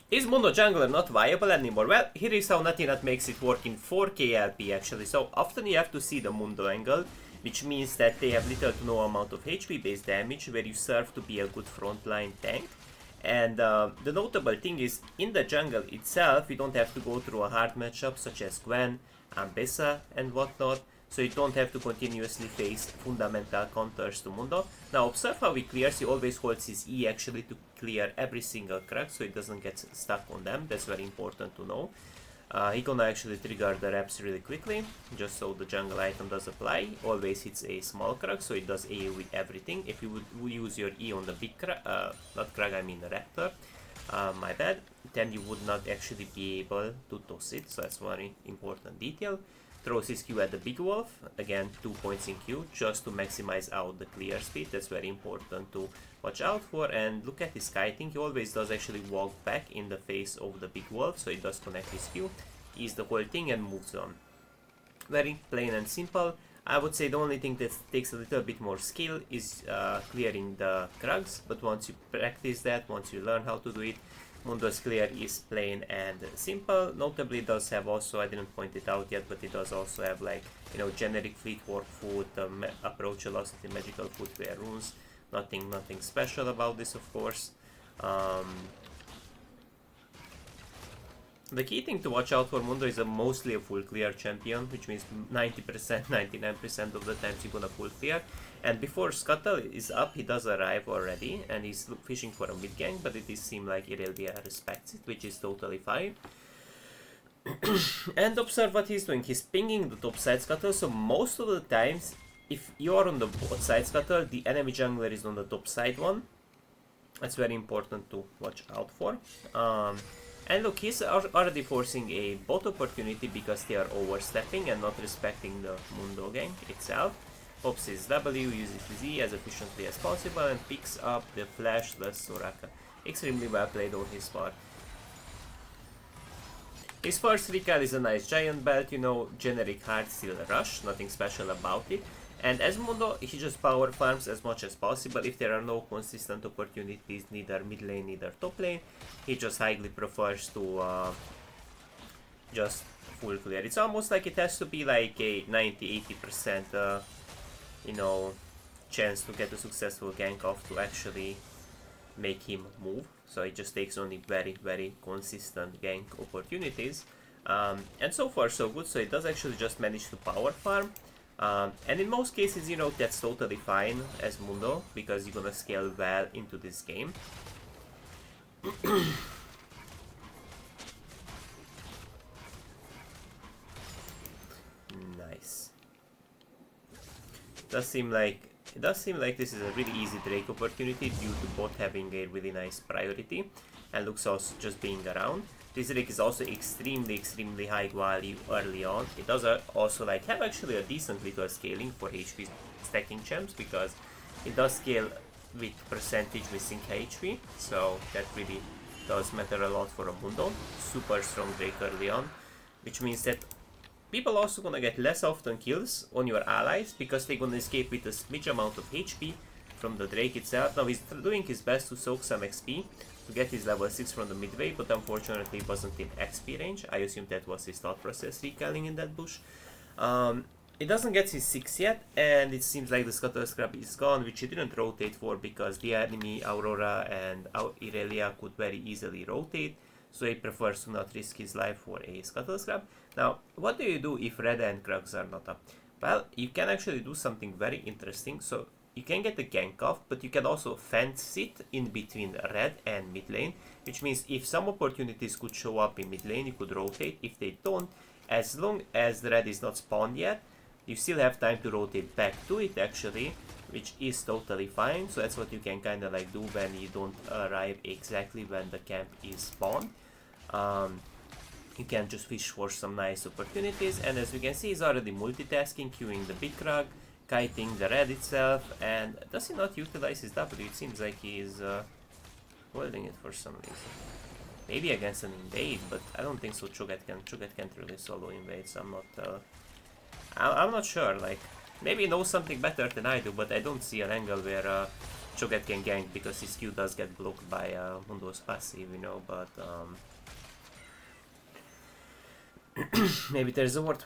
Is Mundo Jungler not viable anymore? Well, here is how Natty makes it work in 4K LP actually. So often you have to see the Mundo angle, which means that they have little to no amount of HP based damage, where you serve to be a good frontline tank. And the notable thing is, in the jungle itself, you don't have to go through a hard matchup such as Gwen, Ambessa and whatnot, so you don't have to continuously face fundamental counters to Mundo. Now observe how he clears. He always holds his E actually to clear every single crack, so it doesn't get stuck on them. That's very important to know. He gonna actually trigger the reps really quickly, just so the jungle item does apply. Always hits a small crack, so it does AoE everything. If you would use your E on the big crack, not crack, I mean the raptor, my bad, then you would not actually be able to toss it, so that's one important detail. Throws his Q at the big wolf, again 2 points in Q, just to maximize out the clear speed. That's very important to watch out for. And look at his kiting, he always does actually walk back in the face of the big wolf, so he does connect his Q, eats the whole thing and moves on. Very plain and simple. I would say the only thing that takes a little bit more skill is clearing the crags, but once you practice that, once you learn how to do it, Mundo's clear is plain and simple. Notably, it does have also, I didn't point it out yet, but it does also have, like, you know, generic fleet work foot, approach velocity, magical footwear runes. Nothing special about this, of course. The key thing to watch out for Mundo is mostly a full clear champion, which means 90%, 99% of the times you're gonna full clear. And before Scuttle is up, he does arrive already, and he's fishing for a mid gank, but it does seem like Irelia respects it, which is totally fine. And observe what he's doing. He's pinging the top side Scuttle, so most of the times, if you're on the bot side Scuttle, the enemy jungler is on the top side one. That's very important to watch out for. And look, he's already forcing a bot opportunity because they are overstepping and not respecting the Mundo gank itself. Pops his W, uses his E as efficiently as possible, and picks up the flashless Soraka. Extremely well played on his part. His first recall is a nice giant belt, you know, generic hard steel rush, nothing special about it. And as Mundo, he just power farms as much as possible. If there are no consistent opportunities, neither mid lane, neither top lane, he just highly prefers to just full clear. It's almost like it has to be like a 90-80% you know, chance to get a successful gank off to actually make him move. So it just takes only very consistent gank opportunities. And so far so good, so it does actually just manage to power farm. And in most cases, you know, that's totally fine as Mundo, because you're gonna scale well into this game. Nice. It does seem like this is a really easy Drake opportunity due to bot having a really nice priority and looks also just being around. This Drake is also extremely high value early on. It does also like have actually a decent little scaling for HP stacking champs, because it does scale with percentage missing HP, so that really does matter a lot for a Mundo. Super strong Drake early on, which means that people also gonna get less often kills on your allies, because they're gonna escape with a smidge amount of HP from the Drake itself. Now he's doing his best to soak some XP to get his level 6 from the midway, but unfortunately it wasn't in XP range. I assume that was his thought process recalling in that bush. It doesn't get his 6 yet, and it seems like the Scuttle Scrap is gone, which he didn't rotate for because the enemy Aurora and Irelia could very easily rotate, so he prefers to not risk his life for a Scuttle Scrap. Now, what do you do if red and Krugs are not up? Well, you can actually do something very interesting. So you can get the gank off, but you can also fence it in between red and mid lane, which means if some opportunities could show up in mid lane, you could rotate. If they don't, as long as the red is not spawned yet, you still have time to rotate back to it actually, which is totally fine. So that's what you can kind of like do when you don't arrive exactly when the camp is spawned. You can just fish for some nice opportunities, and as you can see, he's already multitasking, queuing the big rug, kiting the red itself, and does he not utilize his W? It seems like he's holding it for some reason. Maybe against an invade, but I don't think so. Cho'Gath can't really solo invade, so I'm not sure. Like, maybe he knows something better than I do, but I don't see an angle where Cho'Gath can gank because his Q does get blocked by Mundo's passive, you know, but maybe there's a word.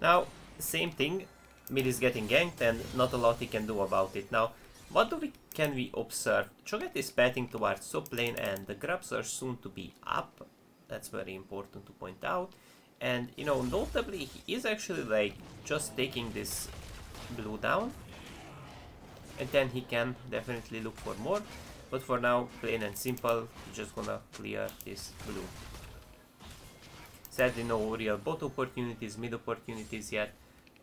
Now, same thing, mid is getting ganked and not a lot he can do about it. Now, what can we observe? Cho'Gath is batting towards top lane and the grabs are soon to be up. That's very important to point out. And, you know, notably, he is actually like just taking this blue down. And then he can definitely look for more. But for now, plain and simple, he's just gonna clear this blue. Sadly, no real bot opportunities, mid opportunities yet.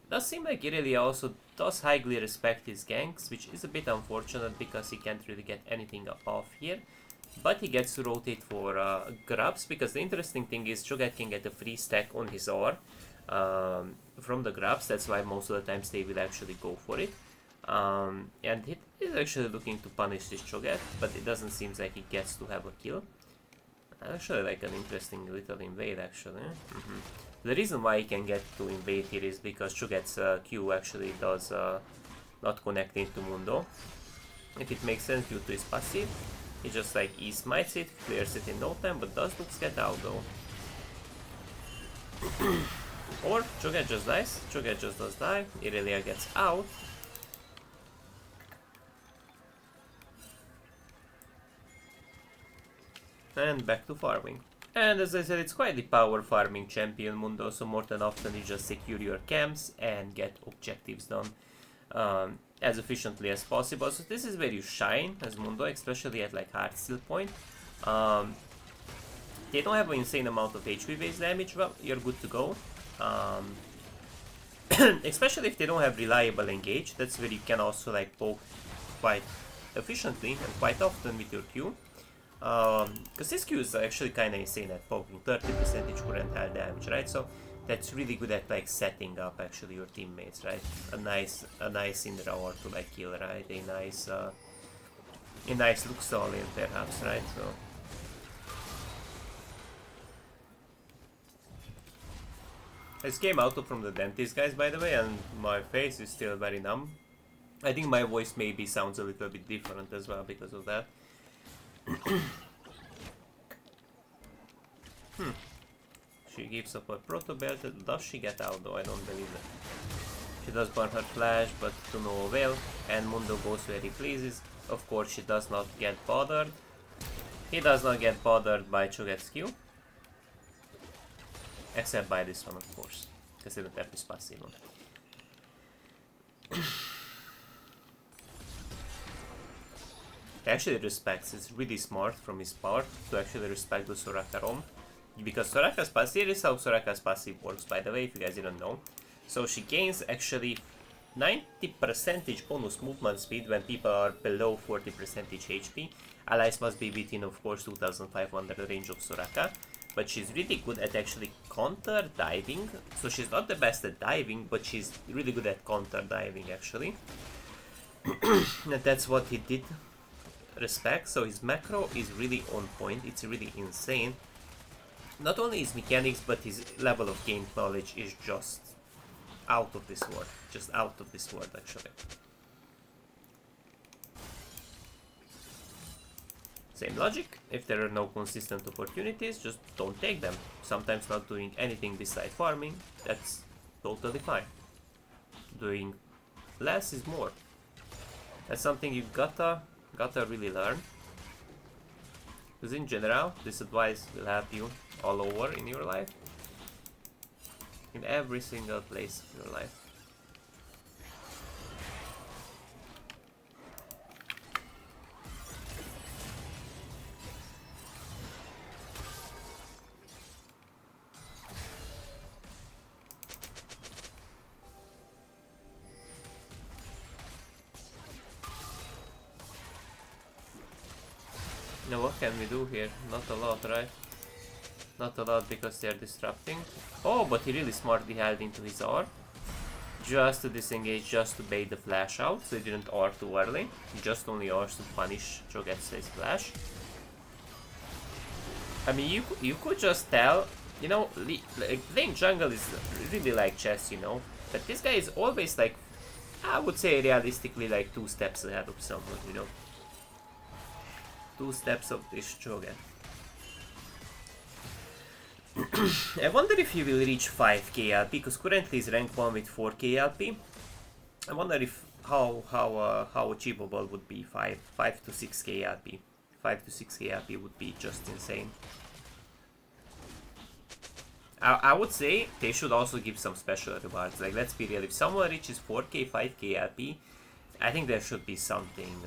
Does seem like Irelia also does highly respect his ganks, which is a bit unfortunate because he can't really get anything off here. But he gets to rotate for grabs, because the interesting thing is Cho'Gath can get a free stack on his R from the grabs. That's why most of the times they will actually go for it. And he is actually looking to punish this Cho'Gath, but it doesn't seem like he gets to have a kill. Actually, like an interesting little invade, actually. The reason why he can get to invade here is because Cho'Gath's Q actually does not connect into Mundo. If it makes sense due to his passive, he just like E-smites it, clears it in no time, but does looks get out though. Or Cho'Gath just dies, Cho'Gath just does die, Irelia gets out. And back to farming. And as I said, it's quite the power farming champion Mundo, so more than often you just secure your camps and get objectives done as efficiently as possible. So this is where you shine as Mundo, especially at like hard steel point. They don't have an insane amount of HP base damage, well, you're good to go. Especially if they don't have reliable engage, that's where you can also like poke quite efficiently and quite often with your Q. Because this Q is actually kind of insane at poking, 30% current health damage, right? So that's really good at like setting up actually your teammates, right? A nice Indra or to like kill, right? A nice Luxol in perhaps, right? So I just came out from the dentist, guys, by the way, and my face is still very numb. I think my voice maybe sounds a little bit different as well because of that. She gives up her proto belt. Does she get out though? I don't believe that. She does burn her flash, but to no avail. And Mundo goes where he pleases. Of course, she does not get bothered. He does not get bothered by Cho'Gath's Q. Except by this one, of course. Because they don't have this passive on. He actually respects, it's really smart from his part to actually respect the Soraka ROM. Because Soraka's passive, here is how Soraka's passive works, by the way, if you guys didn't know. So she gains actually 90% bonus movement speed when people are below 40% HP. Allies must be within, of course, 2500 range of Soraka. But she's really good at actually counter diving. So she's not the best at diving, but she's really good at counter diving actually. And that's what he did respect. So his macro is really on point, it's really insane. Not only his mechanics, but his level of game knowledge is just out of this world. Just out of this world actually. Same logic, if there are no consistent opportunities, just don't take them. Sometimes not doing anything besides farming, that's totally fine. Doing less is more. That's something you gotta really learn. Because in general, this advice will help you all over in your life. In every single place of your life. Now what can we do here? Not a lot, right? Not a lot because they are disrupting. Oh, but he really smartly held into his R. Just to disengage, just to bait the flash out, so he didn't R too early. He just only R's to punish Cho'Gath's flash. I mean, you could just tell You know, like, playing jungle is really like chess, you know. But this guy is always like, I would say realistically like 2 steps ahead of someone, you know. 2 steps of this Chogen. I wonder if he will reach 5 KLP, because currently he's rank 1 with 4 KLP. I wonder if how achievable would be 5 to 6 KLP. 5 to 6 KLP would be just insane. I would say they should also give some special rewards. Like, let's be real, if someone reaches 4k, 5k LP, I think there should be something,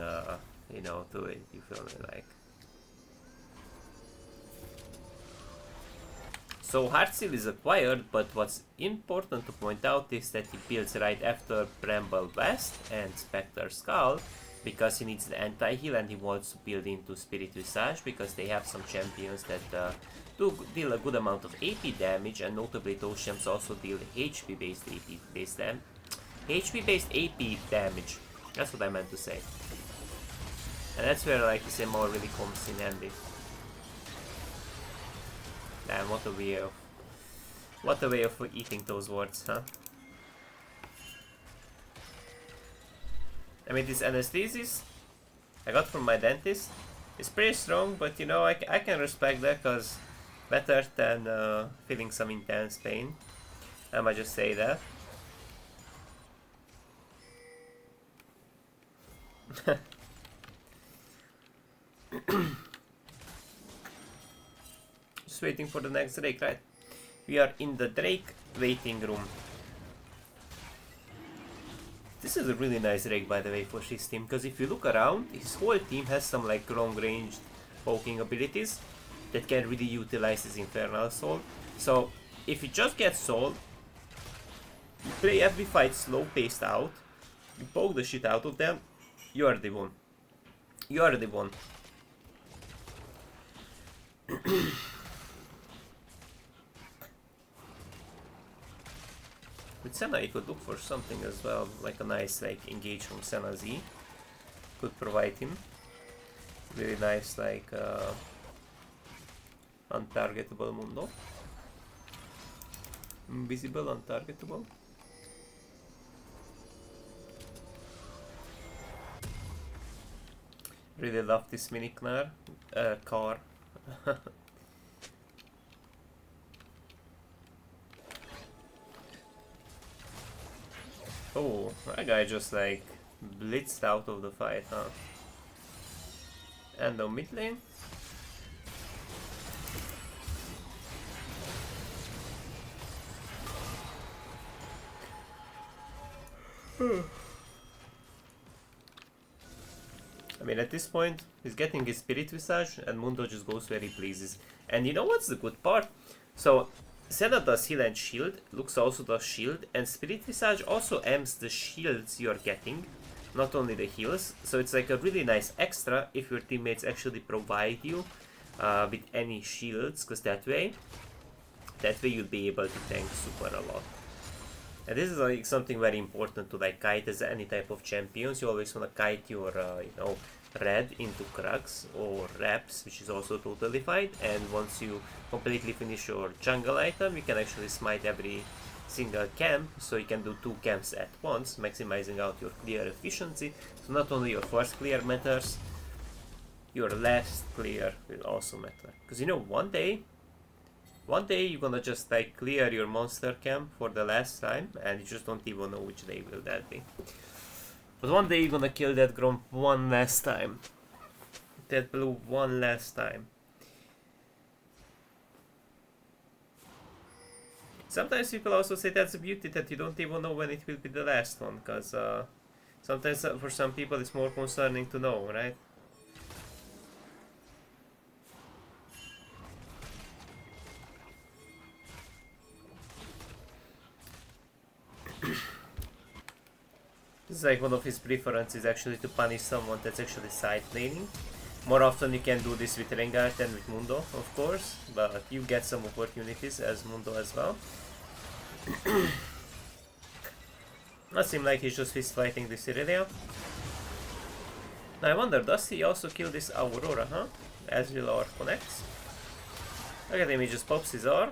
you know, to it, you feel me, like. So Heartseal is acquired, but what's important to point out is that he builds right after Bramble West and Spectre Skull, because he needs the anti-heal and he wants to build into Spirit Visage, because they have some champions that do deal a good amount of AP damage, and notably those champs also deal HP based AP damage. That's what I meant to say. And that's where like this MMO really comes in handy. Damn, what a way of eating those words, huh? I mean, this anesthesis I got from my dentist is pretty strong, but you know, I can respect that, cause better than feeling some intense pain. I might just say that. Just waiting for the next Drake, right? We are in the Drake waiting room. This is a really nice Drake, by the way, for his team, because if you look around, his whole team has some like long range poking abilities that can really utilize his Infernal Soul. So if you just get Soul, you play every fight slow paced out, you poke the shit out of them, you are the one. You are the one. With Senna you could look for something as well, like a nice like engage from Senna Z. Could provide him really nice like untargetable Mundo. Invisible, untargetable. Really love this mini car. Oh, that guy just like blitzed out of the fight, huh? And the mid lane. I mean, at this point, he's getting his Spirit Visage, and Mundo just goes where he pleases. And you know what's the good part? So, Senna does heal and shield, Lux also does shield, and Spirit Visage also amps the shields you're getting, not only the heals. So it's like a really nice extra if your teammates actually provide you with any shields, because that way you'll be able to tank super a lot. And this is like something very important to like kite as any type of champions. You always want to kite your you know, red into Krugs or Reps, which is also totally fine. And once you completely finish your jungle item, you can actually smite every single camp, so you can do 2 camps at once, maximizing out your clear efficiency. So not only your first clear matters, your last clear will also matter. Because you know, one day you're gonna just like clear your monster camp for the last time, and you just don't even know which day will that be. But one day you're gonna kill that Gromp one last time. That blue one last time. Sometimes people also say that's the beauty, that you don't even know when it will be the last one, because sometimes for some people it's more concerning to know, right? This is like one of his preferences, actually, to punish someone that's actually side laning. More often you can do this with Rengar than with Mundo, of course, but you get some opportunities as Mundo as well. Does seem like he's just fist fighting this Irelia. Now I wonder, does he also kill this Aurora, huh? As will R connects. Look at him, he just pops his R.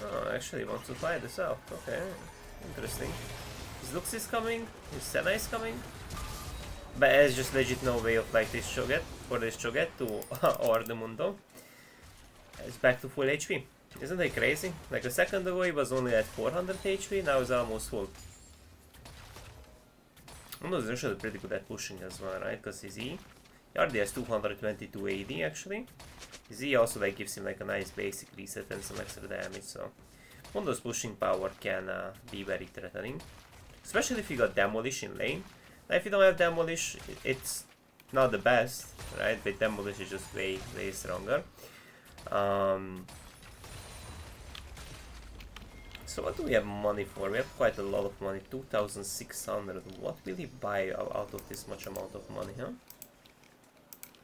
Oh, actually wants to fly this out. Okay, interesting. His Lux is coming, his Senna is coming. But there's just legit no way of like this Cho'Gath, for this Cho'Gath to or the Mundo. It's back to full HP. Isn't that crazy? Like a second ago he was only at 400 HP, now he's almost full. Mundo is actually pretty good at pushing as well, right? Because his E already has 222 AD actually. His E also like gives him like a nice basic reset and some extra damage, so Mundo's pushing power can be very threatening. Especially if you got Demolish in lane. Now if you don't have Demolish, it's not the best, right? But Demolish is just way stronger. So what do we have money for? We have quite a lot of money, 2,600. What will he buy out of this much amount of money, huh?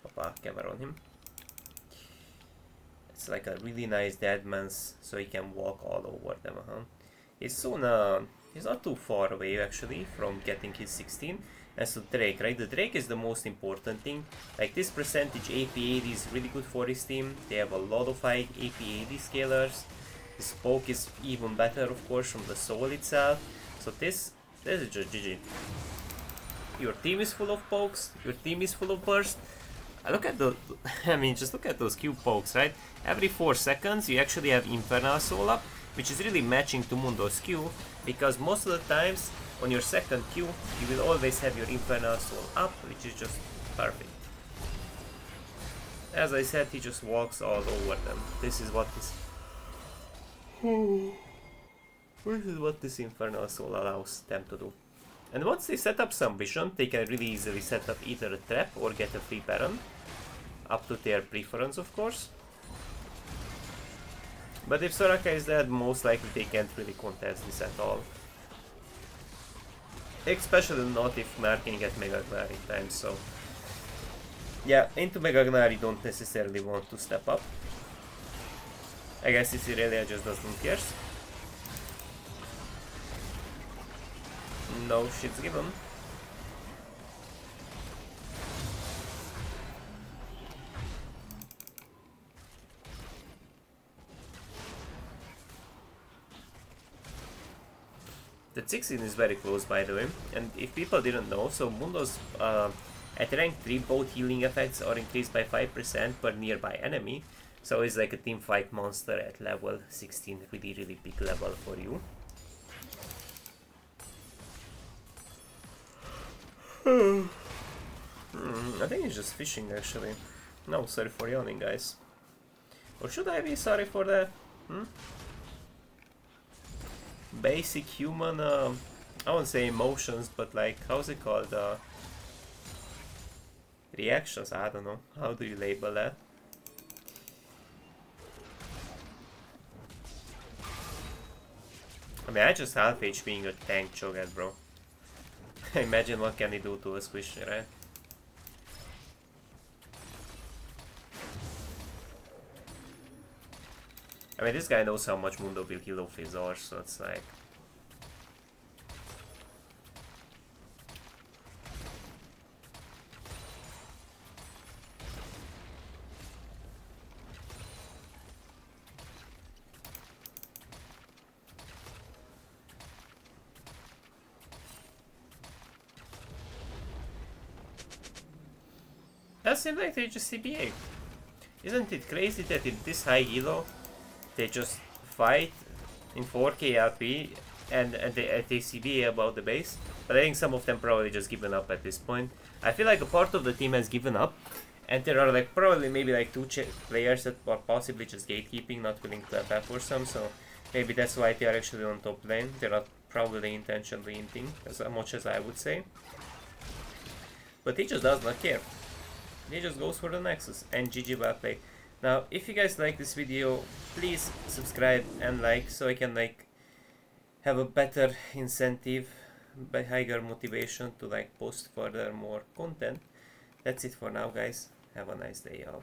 Papa, camera on him. It's like a really nice deadman's, so he can walk all over them, huh? He's soon, he's not too far away actually from getting his 16. As to Drake, right? The Drake is the most important thing. Like this percentage AP-AD is really good for his team. They have a lot of high AP-AD scalers. His poke is even better, of course, from the soul itself. So this is just GG. Your team is full of pokes. Your team is full of burst. Look at the, I mean, just look at those Q pokes, right? Every 4 seconds you actually have Infernal Soul up, which is really matching to Mundo's Q, because most of the times on your second Q you will always have your Infernal Soul up, which is just perfect. As I said, he just walks all over them. This is what this Infernal Soul allows them to do. And once they set up some vision, they can really easily set up either a trap or get a free Baron. Up to their preference, of course. But if Soraka is dead, most likely they can't really contest this at all. Especially not if marking at Mega Gnar in time, so... Yeah, into Mega Gnar you don't necessarily want to step up. I guess this Irelia just doesn't care. No shit's given. The 16 is very close, by the way, and if people didn't know, so Mundo's at rank 3 both healing effects are increased by 5% per nearby enemy, so it's like a team fight monster at level 16, really big level for you. I think he's just fishing actually. No, sorry for yawning, guys. Or should I be sorry for that? Basic human, I won't say emotions, but like, how's it called? Reactions? I don't know. How do you label that? I mean, I just half HP being a tank Cho'Gath, bro. Imagine what can he do to a squishy, right? I mean, this guy knows how much Mundo will heal off his ore, so it's like... That seems like they just CBA. Isn't it crazy that in this high elo, they just fight in 4k LP and they CBA about the base? But I think some of them probably just given up at this point. I feel like a part of the team has given up, and there are like probably maybe like 2 players that are possibly just gatekeeping, not willing to FF for some, so maybe that's why they are actually on top lane. They're not probably intentionally hinting as much as I would say. But he just does not care. He just goes for the Nexus, and GG well play. Now, if you guys like this video, please subscribe and like, so I can like have a better incentive, by higher motivation to like post further more content. That's it for now, guys. Have a nice day, y'all.